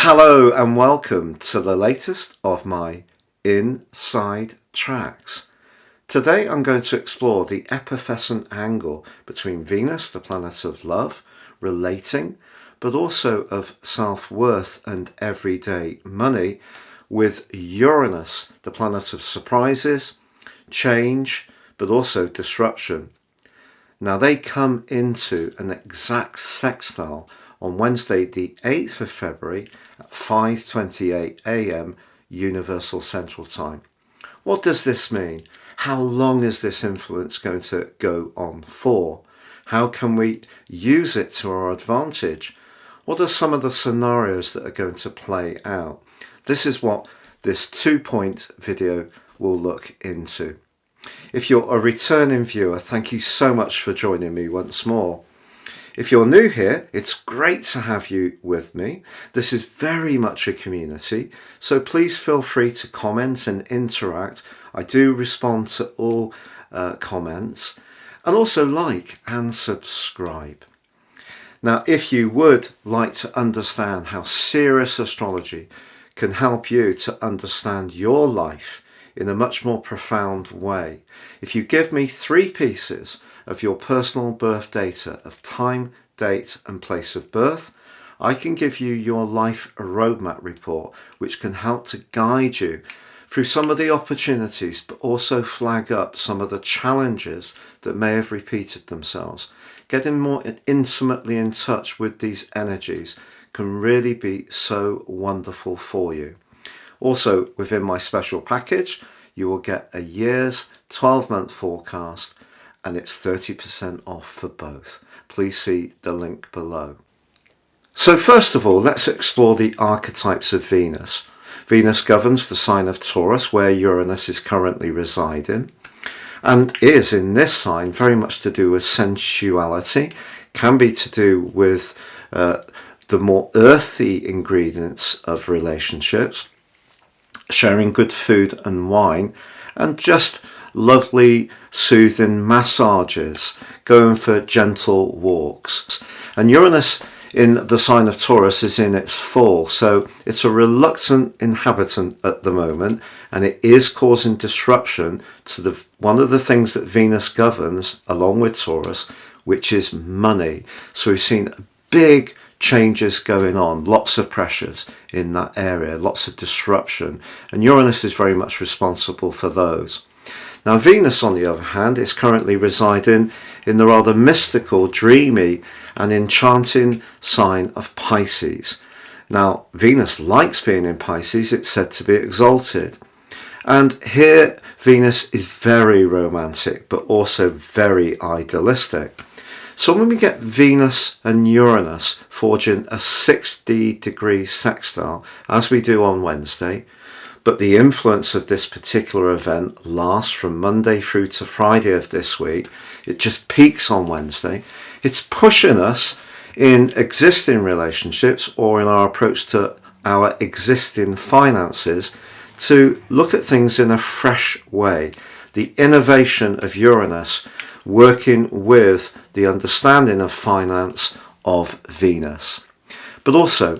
Hello and welcome to the latest of my Inside Tracks. Today I'm going to explore the epiphyseal angle between Venus, the planet of love, relating, but also of self-worth and everyday money, with Uranus, the planet of surprises, change, but also disruption. Now they come into an exact sextile on Wednesday the 8th of February at 5:28 a.m. Universal Central Time. What does this mean? How long is this influence going to go on for? How can we use it to our advantage? What are some of the scenarios that are going to play out? This is what this 2-point video will look into. If you're a returning viewer, thank you so much for joining me once more. If you're new here, it's great to have you with me. This is very much a community, so please feel free to comment and interact. I do respond to all comments, and also like and subscribe. Now, if you would like to understand how serious astrology can help you to understand your life in a much more profound way, if you give me 3 pieces of your personal birth data of time, date and place of birth, I can give you your life roadmap report, which can help to guide you through some of the opportunities, but also flag up some of the challenges that may have repeated themselves. Getting more intimately in touch with these energies can really be so wonderful for you. Also, within my special package, you will get a year's 12-month forecast, and it's 30% off for both. Please see the link below. So first of all, let's explore the archetypes of Venus. Venus governs the sign of Taurus, where Uranus is currently residing, and is in this sign very much to do with sensuality, can be to do with the more earthy ingredients of relationships, sharing good food and wine, and just lovely soothing massages, going for gentle walks. And Uranus in the sign of Taurus is in its fall, so it's a reluctant inhabitant at the moment, and it is causing disruption to one of the things that Venus governs along with Taurus, which is money. So we've seen big changes going on, lots of pressures in that area, lots of disruption, and Uranus is very much responsible for those. Now Venus, on the other hand, is currently residing in the rather mystical, dreamy and enchanting sign of Pisces. Now Venus likes being in Pisces, it's said to be exalted, and here Venus is very romantic but also very idealistic. So when we get Venus and Uranus forging a 60-degree sextile, as we do on Wednesday, but the influence of this particular event lasts from Monday through to Friday of this week, it just peaks on Wednesday, it's pushing us in existing relationships or in our approach to our existing finances to look at things in a fresh way. The innovation of Uranus working with the understanding of finance of Venus. But also,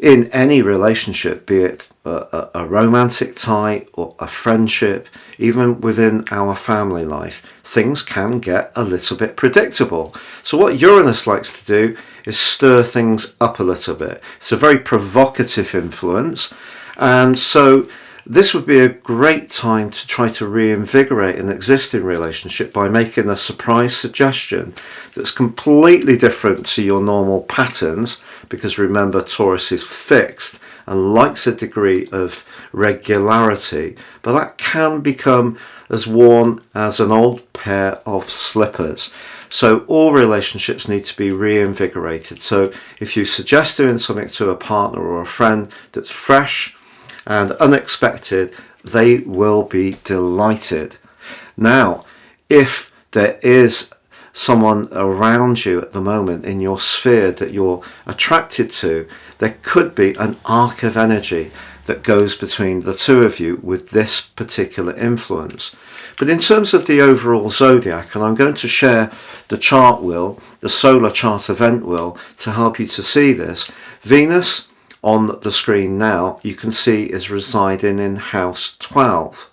in any relationship, be it a romantic tie or a friendship, even within our family life, things can get a little bit predictable. So what Uranus likes to do is stir things up a little bit. It's a very provocative influence, and so this would be a great time to try to reinvigorate an existing relationship by making a surprise suggestion that's completely different to your normal patterns, because remember, Taurus is fixed and likes a degree of regularity, but that can become as worn as an old pair of slippers. So all relationships need to be reinvigorated. So if you suggest doing something to a partner or a friend that's fresh and unexpected, they will be delighted. Now, if there is someone around you at the moment in your sphere that you're attracted to, there could be an arc of energy that goes between the two of you with this particular influence. But in terms of the overall zodiac, and I'm going to share the chart wheel, the solar chart event wheel, to help you to see this, Venus on the screen now, you can see is residing in house 12.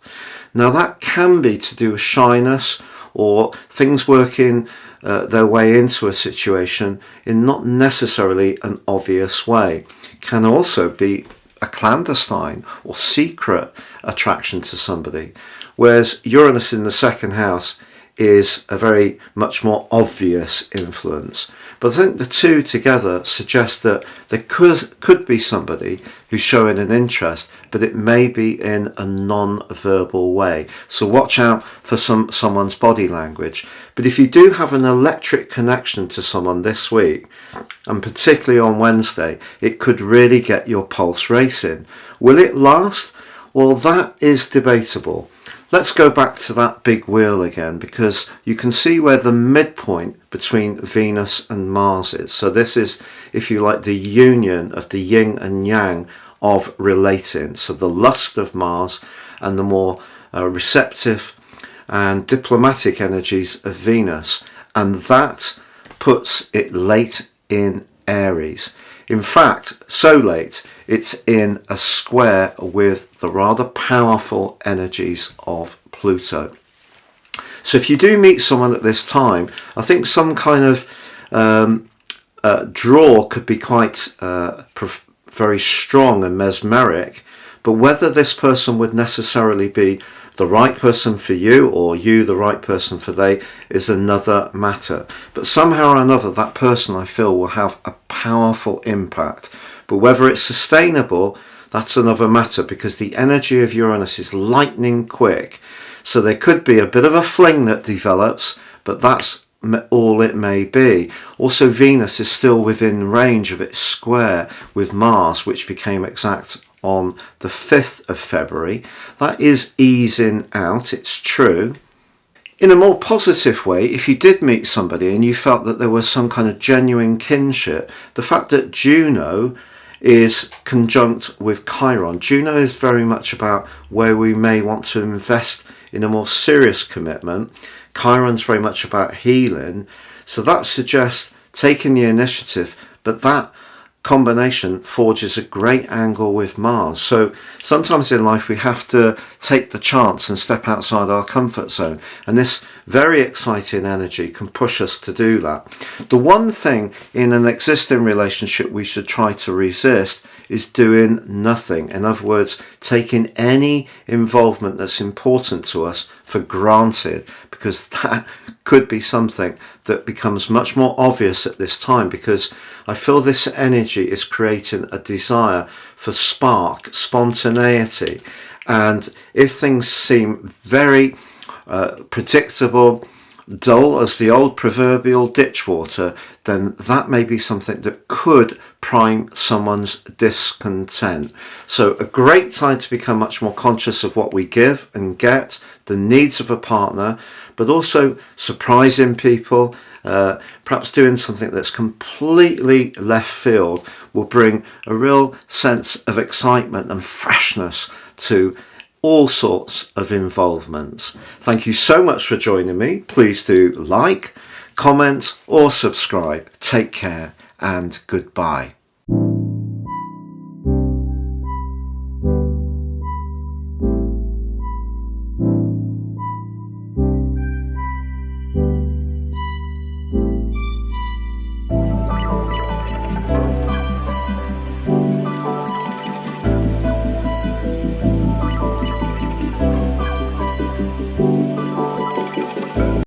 Now that can be to do with shyness or things working their way into a situation in not necessarily an obvious way. It can also be a clandestine or secret attraction to somebody, whereas Uranus in the second house is a very much more obvious influence. But I think the two together suggest that there could be somebody who's showing an interest, but it may be in a non-verbal way. So watch out for someone's body language. But if you do have an electric connection to someone this week, and particularly on Wednesday, it could really get your pulse racing. Will it last? Well, that is debatable. Let's go back to that big wheel again, because you can see where the midpoint between Venus and Mars is. So this is, if you like, the union of the yin and yang of relating. So the lust of Mars and the more receptive and diplomatic energies of Venus. And that puts it late in Aries. In fact, so late, it's in a square with the rather powerful energies of Pluto. So if you do meet someone at this time, I think some kind of draw could be quite very strong and mesmeric, but whether this person would necessarily be the right person for you or you the right person for they is another matter. But somehow or another, that person, I feel, will have a powerful impact. But whether it's sustainable, that's another matter, because the energy of Uranus is lightning quick. So there could be a bit of a fling that develops, but that's all it may be. Also, Venus is still within range of its square with Mars, which became exact on the 5th of February. That is easing out, it's true. In a more positive way, if you did meet somebody and you felt that there was some kind of genuine kinship, the fact that Juno is conjunct with Chiron. Juno is very much about where we may want to invest in a more serious commitment. Chiron's very much about healing. So that suggests taking the initiative, but that combination forges a great angle with Mars. So sometimes in life we have to take the chance and step outside our comfort zone, and this very exciting energy can push us to do that. The one thing in an existing relationship we should try to resist is doing nothing. In other words, taking any involvement that's important to us for granted, because that could be something that becomes much more obvious at this time, because I feel this energy is creating a desire for spark, spontaneity. And if things seem very predictable, dull as the old proverbial ditch water, then that may be something that could prime someone's discontent. So a great time to become much more conscious of what we give and get, the needs of a partner, but also surprising people. Perhaps doing something that's completely left field will bring a real sense of excitement and freshness to all sorts of involvements. Thank you so much for joining me. Please do like, comment or subscribe. Take care and goodbye.